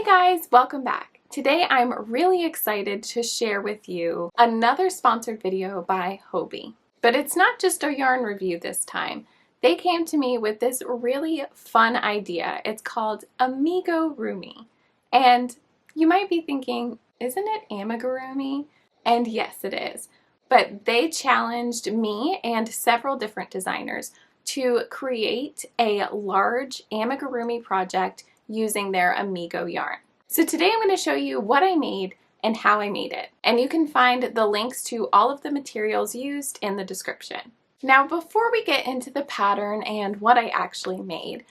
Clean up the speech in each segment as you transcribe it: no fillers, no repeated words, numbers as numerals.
guys, welcome back. Today I'm really excited to share with you another sponsored video by Hobbii. But it's not just a yarn review this time. They came to me with this really fun idea. It's called Amigurumi. And you might be thinking, isn't it amigurumi? And yes, it is. But they challenged me and several different designers to create a large amigurumi project using their Amigo yarn. So today I'm going to show you what I made and how I made it. And you can find the links to all of the materials used in the description. Now, before we get into the pattern and what I actually made,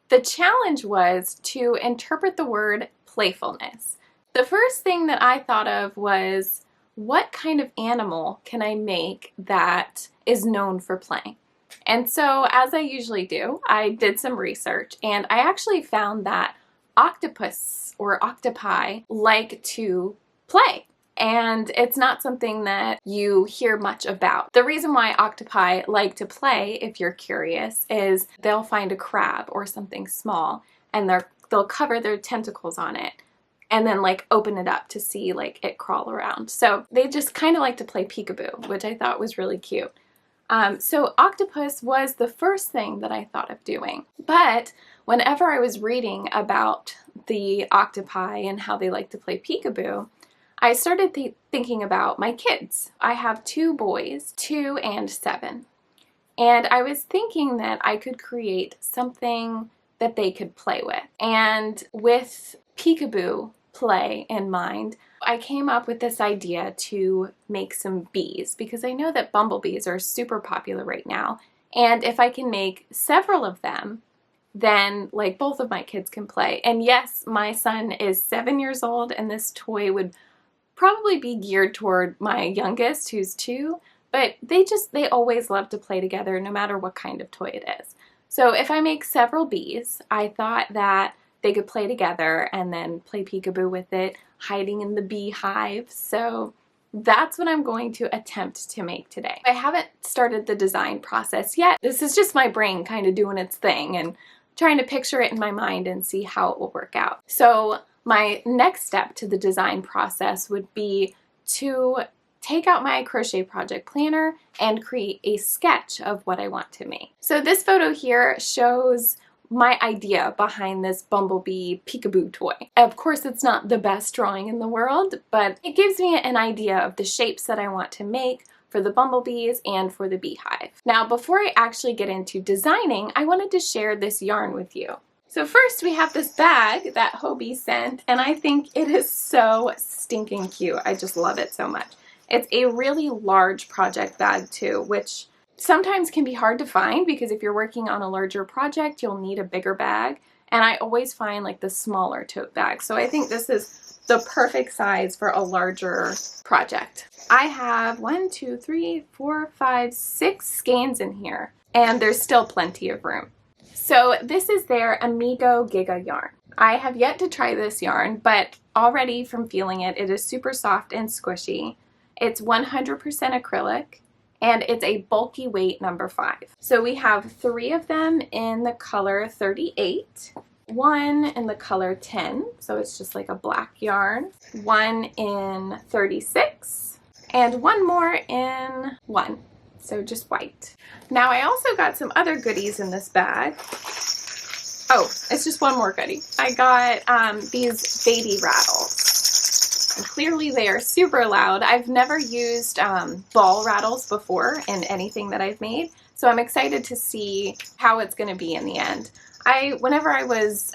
the challenge was to interpret the word playfulness. The first thing that I thought of was, what kind of animal can I make that is known for playing? And so, as I usually do, I did some research and I actually found that octopus or octopi like to play. And it's not something that you hear much about. The reason why octopi like to play, if you're curious, is they'll find a crab or something small and they'll cover their tentacles on it and then like open it up to see like it crawl around. So they just kind of like to play peekaboo, which I thought was really cute. So octopus was the first thing that I thought of doing. But whenever I was reading about the octopi and how they like to play peekaboo, I started thinking about my kids. I have two boys, 2 and 7. And I was thinking that I could create something that they could play with. And with peekaboo play in mind, I came up with this idea to make some bees because I know that bumblebees are super popular right now. And if I can make several of them, then like both of my kids can play. And yes, my son is 7 years old and this toy would probably be geared toward my youngest who's 2, but they always love to play together no matter what kind of toy it is. So if I make several bees, I thought that they could play together and then play peekaboo with it, hiding in the beehive. So that's what I'm going to attempt to make today. I haven't started the design process yet. This is just my brain kind of doing its thing and trying to picture it in my mind and see how it will work out. So my next step to the design process would be to take out my crochet project planner and create a sketch of what I want to make. So this photo here shows my idea behind this bumblebee peekaboo toy. Of course, it's not the best drawing in the world, but it gives me an idea of the shapes that I want to make for the bumblebees and for the beehive. Now, before I actually get into designing, I wanted to share this yarn with you. So first we have this bag that Hobbii sent, and I think it is so stinking cute. I just love it so much. It's a really large project bag too, which sometimes can be hard to find because if you're working on a larger project, you'll need a bigger bag. And I always find like the smaller tote bag. So I think this is the perfect size for a larger project. I have 1, 2, 3, 4, 5, 6 skeins in here, and there's still plenty of room. So this is their Amigo Giga yarn. I have yet to try this yarn, but already from feeling it, it is super soft and squishy. It's 100% acrylic, and it's a bulky weight number 5. So we have 3 of them in the color 38, 1 in the color 10, so it's just like a black yarn, 1 in 36, and 1 more in 1. So just white. Now I also got some other goodies in this bag. Oh, it's just one more goodie. I got these baby rattles. And clearly they are super loud. I've never used ball rattles before in anything that I've made, so I'm excited to see how it's going to be in the end. Whenever I was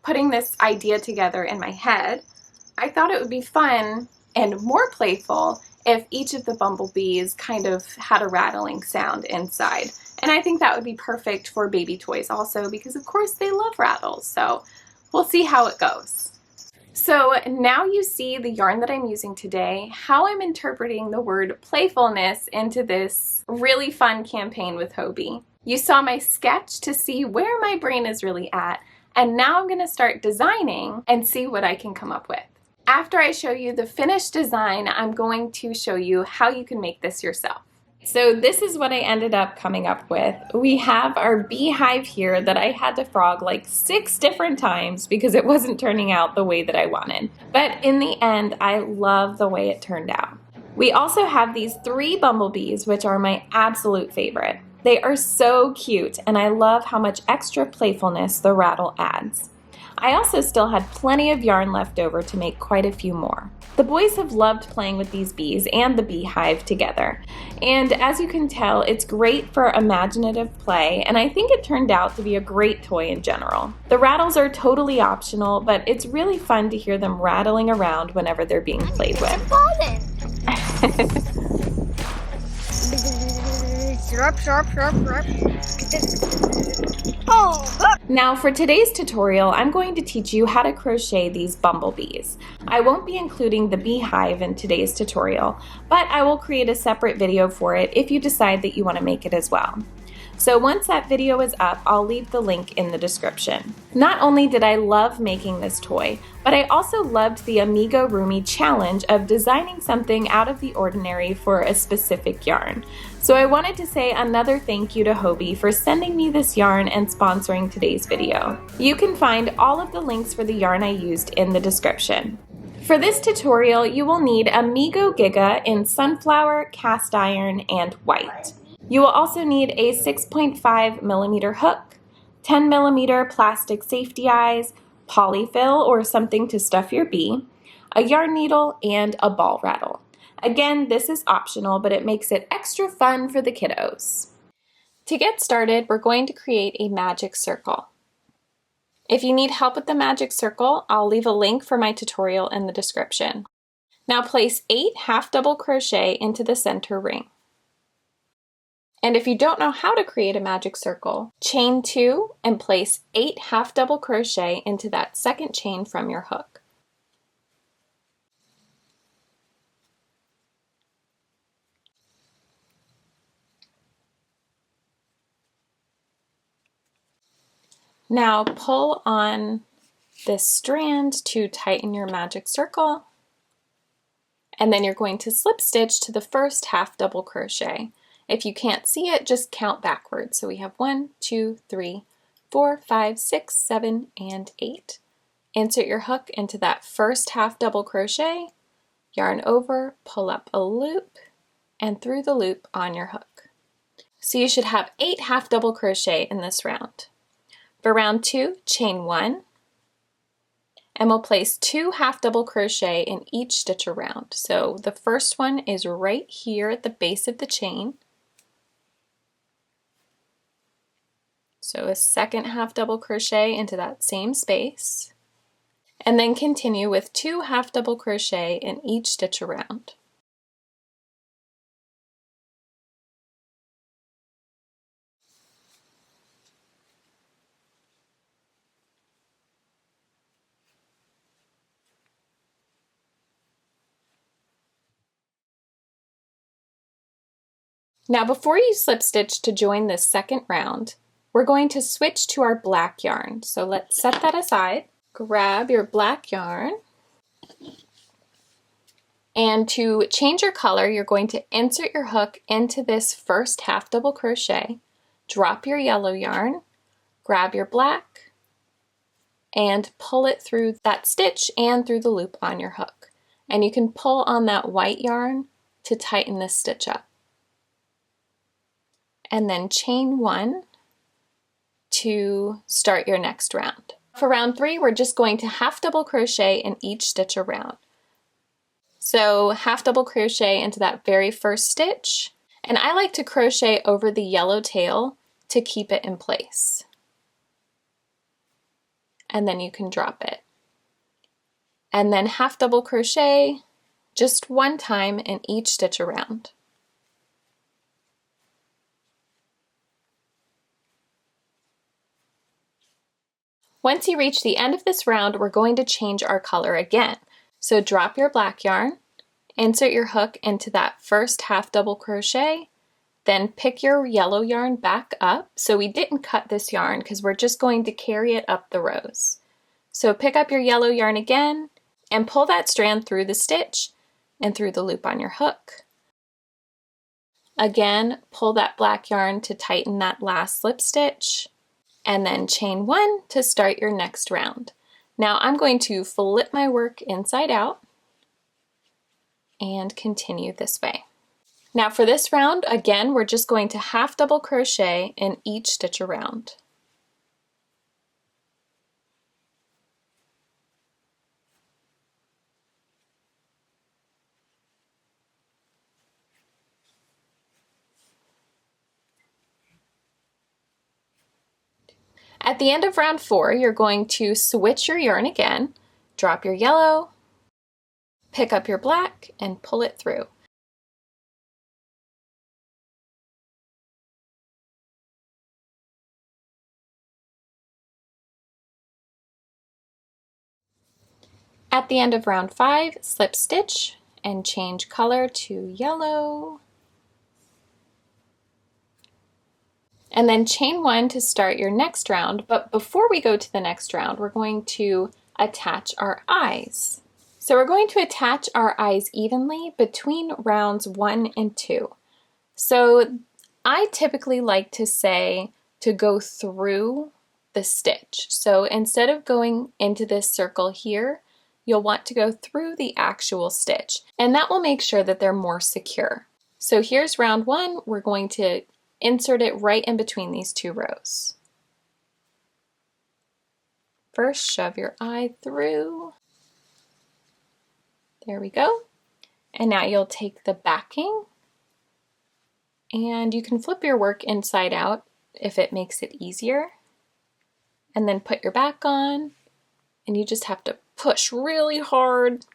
putting this idea together in my head, I thought it would be fun and more playful if each of the bumblebees kind of had a rattling sound inside. And I think that would be perfect for baby toys also because of course they love rattles. So we'll see how it goes. So now you see the yarn that I'm using today, how I'm interpreting the word playfulness into this really fun campaign with Hobbii. You saw my sketch to see where my brain is really at, and now I'm gonna start designing and see what I can come up with. After I show you the finished design, I'm going to show you how you can make this yourself. So this is what I ended up coming up with. We have our beehive here that I had to frog like 6 different times because it wasn't turning out the way that I wanted. But in the end, I love the way it turned out. We also have these 3 bumblebees, which are my absolute favorite. They are so cute, and I love how much extra playfulness the rattle adds. I also still had plenty of yarn left over to make quite a few more. The boys have loved playing with these bees and the beehive together, and as you can tell, it's great for imaginative play, and I think it turned out to be a great toy in general. The rattles are totally optional, but it's really fun to hear them rattling around whenever they're being played with. Now for today's tutorial, I'm going to teach you how to crochet these bumblebees. I won't be including the beehive in today's tutorial, but I will create a separate video for it if you decide that you want to make it as well. So once that video is up, I'll leave the link in the description. Not only did I love making this toy, but I also loved the Amigurumi challenge of designing something out of the ordinary for a specific yarn. So I wanted to say another thank you to Hobbii for sending me this yarn and sponsoring today's video. You can find all of the links for the yarn I used in the description. For this tutorial, you will need Amigo Giga in sunflower, cast iron, and white. You will also need a 6.5mm hook, 10mm plastic safety eyes, polyfill or something to stuff your bee, a yarn needle, and a ball rattle. Again, this is optional, but it makes it extra fun for the kiddos. To get started, we're going to create a magic circle. If you need help with the magic circle, I'll leave a link for my tutorial in the description. Now place 8 half double crochet into the center ring. And if you don't know how to create a magic circle, chain 2 and place 8 half double crochet into that second chain from your hook. Now pull on this strand to tighten your magic circle, and then you're going to slip stitch to the first half double crochet. If you can't see it, just count backwards. So we have 1, 2, 3, 4, 5, 6, 7, and 8. Insert your hook into that first half double crochet, yarn over, pull up a loop, and through the loop on your hook. So you should have 8 half double crochet in this round. For round 2, chain 1, and we'll place 2 half double crochet in each stitch around. So the first one is right here at the base of the chain. So a second half double crochet into that same space, and then continue with 2 half double crochet in each stitch around. Now before you slip stitch to join this second round, we're going to switch to our black yarn. So let's set that aside. Grab your black yarn, and to change your color, you're going to insert your hook into this first half double crochet, drop your yellow yarn, grab your black, and pull it through that stitch and through the loop on your hook. And you can pull on that white yarn to tighten this stitch up. And then chain 1 to start your next round. For round 3, we're just going to half double crochet in each stitch around. So half double crochet into that very first stitch, and I like to crochet over the yellow tail to keep it in place. And then you can drop it. And then half double crochet just one time in each stitch around. Once you reach the end of this round, we're going to change our color again. So drop your black yarn, insert your hook into that first half double crochet, then pick your yellow yarn back up. So we didn't cut this yarn because we're just going to carry it up the rows. So pick up your yellow yarn again and pull that strand through the stitch and through the loop on your hook. Again, pull that black yarn to tighten that last slip stitch, and then chain 1 to start your next round. Now I'm going to flip my work inside out and continue this way. Now for this round, again, we're just going to half double crochet in each stitch around. At the end of round 4, you're going to switch your yarn again, drop your yellow, pick up your black, and pull it through. At the end of round 5, slip stitch and change color to yellow. And then chain 1 to start your next round, but before we go to the next round, we're going to attach our eyes. So we're going to attach our eyes evenly between rounds 1 and 2. So I typically like to say to go through the stitch. So instead of going into this circle here, you'll want to go through the actual stitch, and that will make sure that they're more secure. So here's round 1, we're going to insert it right in between these 2 rows. First, shove your eye through. There we go. And now you'll take the backing, and you can flip your work inside out if it makes it easier. And then put your back on, and you just have to push really hard.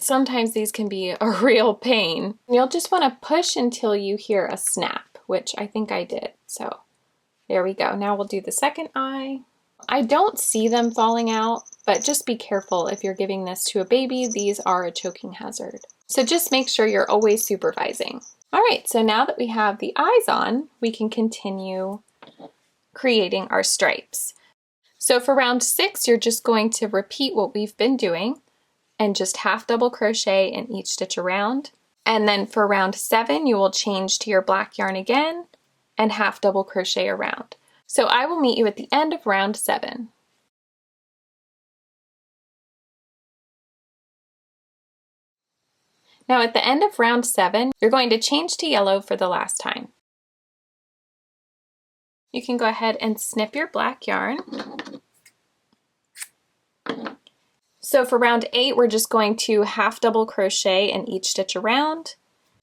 Sometimes these can be a real pain. You'll just want to push until you hear a snap, which I think I did. So there we go. Now we'll do the second eye. I don't see them falling out, but just be careful if you're giving this to a baby. These are a choking hazard. So just make sure you're always supervising. All right, so now that we have the eyes on, we can continue creating our stripes. So for round 6, you're just going to repeat what we've been doing and just half double crochet in each stitch around. And then for round 7, you will change to your black yarn again and half double crochet around. So I will meet you at the end of round 7. Now at the end of round 7, you're going to change to yellow for the last time. You can go ahead and snip your black yarn. So for round 8, we're just going to half double crochet in each stitch around.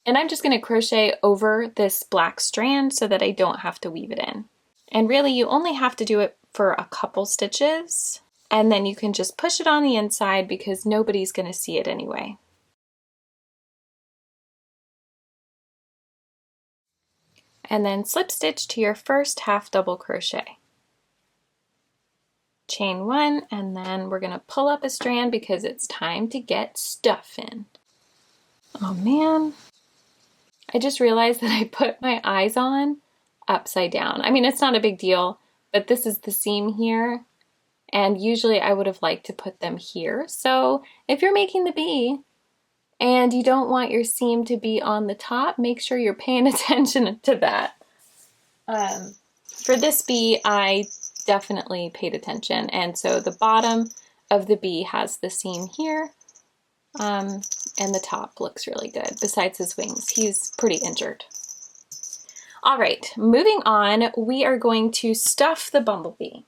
And I'm just going to crochet over this black strand so that I don't have to weave it in. And really, you only have to do it for a couple stitches, and then you can just push it on the inside because nobody's going to see it anyway. And then slip stitch to your first half double crochet. Chain 1, and then we're going to pull up a strand because it's time to get stuff in. Oh man, I just realized that I put my eyes on upside down. I mean, it's not a big deal, but this is the seam here, and usually I would have liked to put them here. So if you're making the bee and you don't want your seam to be on the top, make sure you're paying attention to that. For this bee, I definitely paid attention, and so the bottom of the bee has the seam here, and the top looks really good. Besides his wings, he's pretty injured. All right, moving on, we are going to stuff the bumblebee.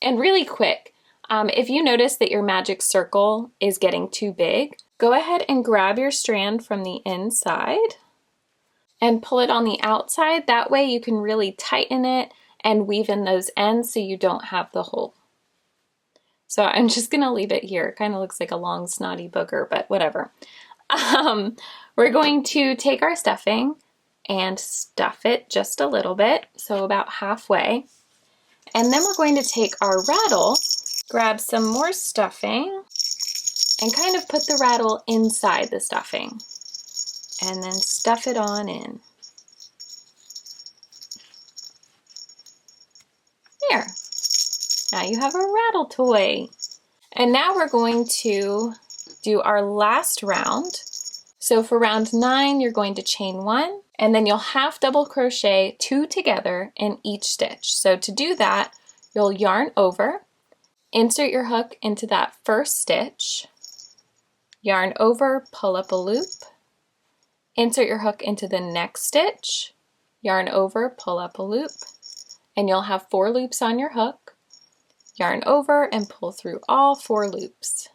And really quick, if you notice that your magic circle is getting too big, go ahead and grab your strand from the inside and pull it on the outside. That way you can really tighten it and weave in those ends so you don't have the hole. So I'm just gonna leave it here. It kind of looks like a long snotty booger, but whatever. We're going to take our stuffing and stuff it just a little bit, so about halfway. And then we're going to take our rattle, grab some more stuffing, and kind of put the rattle inside the stuffing. And then stuff it on in. There. Now you have a rattle toy. And now we're going to do our last round. So for round 9, you're going to chain 1 And then you'll half double crochet 2 together in each stitch. So to do that, you'll yarn over, insert your hook into that first stitch, yarn over, pull up a loop, insert your hook into the next stitch, yarn over, pull up a loop, and you'll have 4 loops on your hook, yarn over and pull through all 4 loops.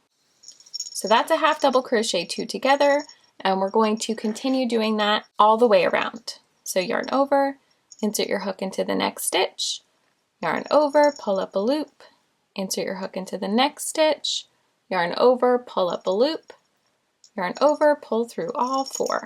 So that's a half double crochet 2 together, and we're going to continue doing that all the way around. So yarn over, insert your hook into the next stitch, yarn over, pull up a loop, insert your hook into the next stitch, yarn over, pull up a loop, yarn over, pull through all 4.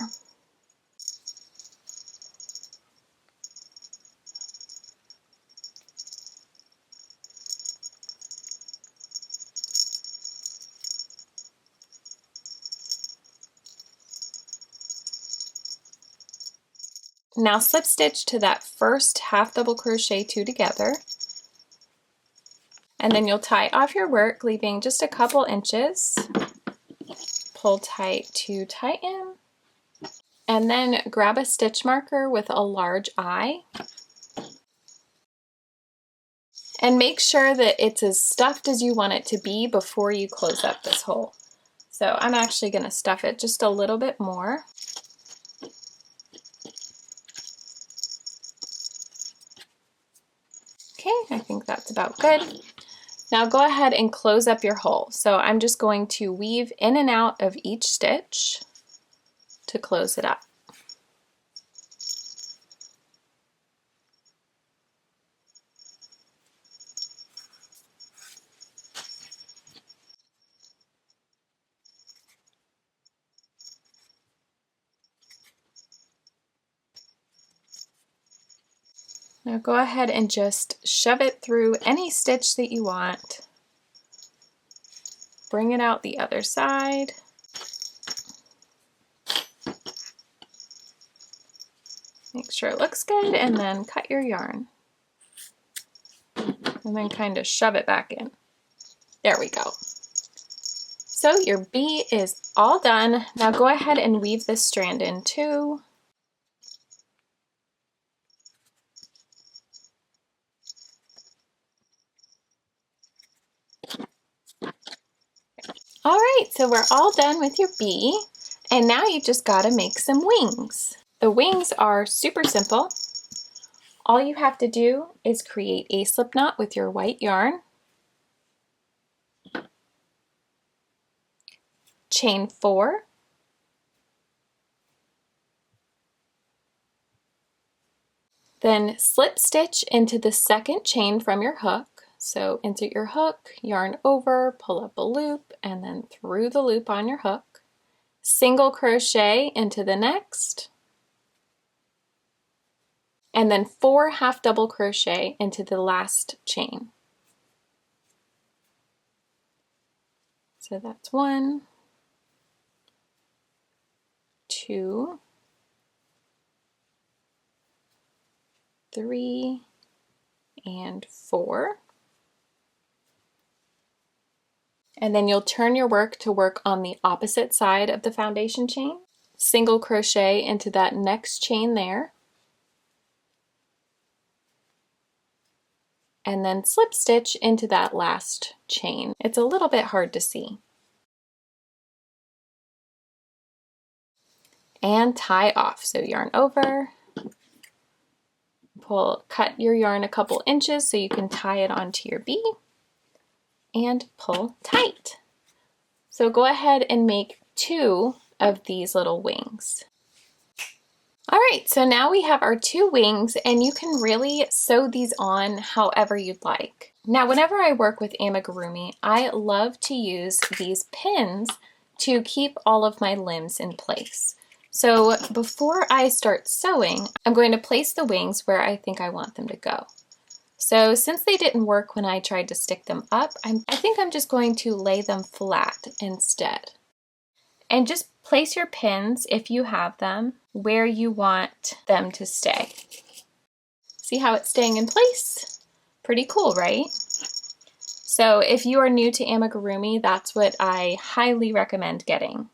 Now slip stitch to that first half double crochet 2 together, and then you'll tie off your work, leaving just a couple inches. Pull tight to tighten, and then grab a stitch marker with a large eye, and make sure that it's as stuffed as you want it to be before you close up this hole. So I'm actually going to stuff it just a little bit more. Okay, I think that's about good. Now go ahead and close up your hole. So I'm just going to weave in and out of each stitch to close it up. Now go ahead and just shove it through any stitch that you want. Bring it out the other side. Make sure it looks good, and then cut your yarn. And then kind of shove it back in. There we go. So your bee is all done. Now go ahead and weave this strand in too. All right, so we're all done with your bee, and now you just gotta make some wings. The wings are super simple. All you have to do is create a slip knot with your white yarn, chain 4, then slip stitch into the second chain from your hook. So insert your hook, yarn over, pull up a loop, and then through the loop on your hook. Single crochet into the next, and then 4 half double crochet into the last chain. So that's 1, 2, 3, and 4. And then you'll turn your work to work on the opposite side of the foundation chain. Single crochet into that next chain there. And then slip stitch into that last chain. It's a little bit hard to see. And tie off. So yarn over, cut your yarn a couple inches so you can tie it onto your bee, and pull tight. So go ahead and make 2 of these little wings. All right, so now we have our 2 wings, and you can really sew these on however you'd like. Now, whenever I work with amigurumi, I love to use these pins to keep all of my limbs in place. So before I start sewing, I'm going to place the wings where I think I want them to go. So since they didn't work when I tried to stick them up, I think I'm just going to lay them flat instead. And just place your pins, if you have them, where you want them to stay. See how it's staying in place? Pretty cool, right? So if you are new to amigurumi, that's what I highly recommend getting.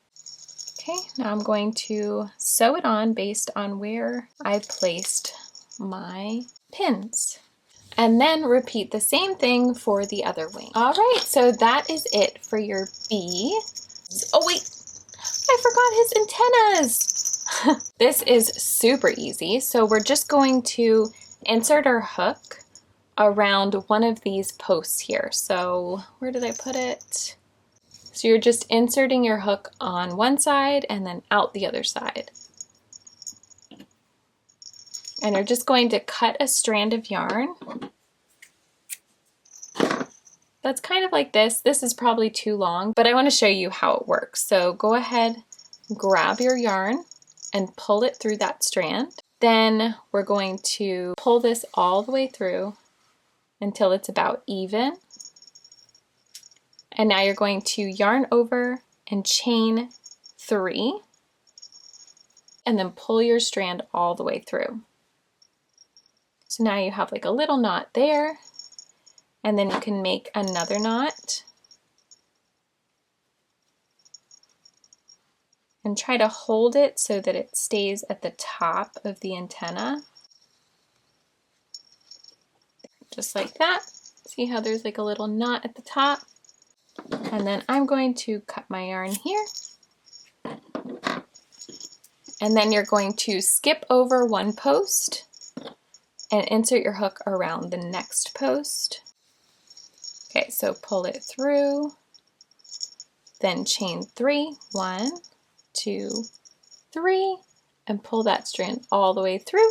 Okay, now I'm going to sew it on based on where I placed my pins. And then repeat the same thing for the other wing. All right, so that is it for your bee. Oh wait, I forgot his antennas. This is super easy. So we're just going to insert our hook around one of these posts here. So where did I put it? So you're just inserting your hook on one side and then out the other side. And you're just going to cut a strand of yarn. That's kind of like this. This is probably too long, but I want to show you how it works. So go ahead, grab your yarn and pull it through that strand. Then we're going to pull this all the way through until it's about even. And now you're going to yarn over and chain 3 and then pull your strand all the way through. So now you have like a little knot there, and then you can make another knot and try to hold it so that it stays at the top of the antenna. Just like that. See how there's like a little knot at the top? And then I'm going to cut my yarn here. And then you're going to skip over one post and insert your hook around the next post. Okay, so pull it through, then chain 3, 1, 2, 3, and pull that strand all the way through.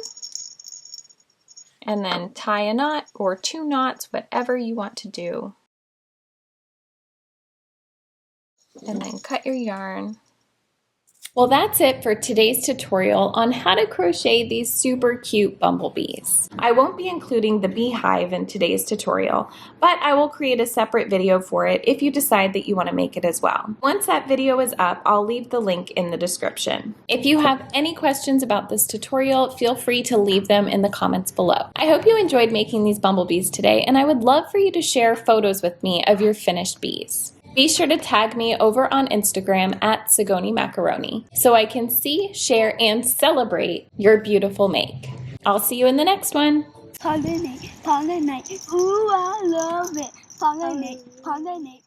And then tie a knot or 2 knots, whatever you want to do. And then cut your yarn. Well, that's it for today's tutorial on how to crochet these super cute bumblebees. I won't be including the beehive in today's tutorial, but I will create a separate video for it if you decide that you want to make it as well. Once that video is up, I'll leave the link in the description. If you have any questions about this tutorial, feel free to leave them in the comments below. I hope you enjoyed making these bumblebees today, and I would love for you to share photos with me of your finished bees. Be sure to tag me over on Instagram at Sigoni Macaroni so I can see, share, and celebrate your beautiful make. I'll see you in the next one. Pollinate, pollinate, ooh, I love it. Pollinate, pollinate.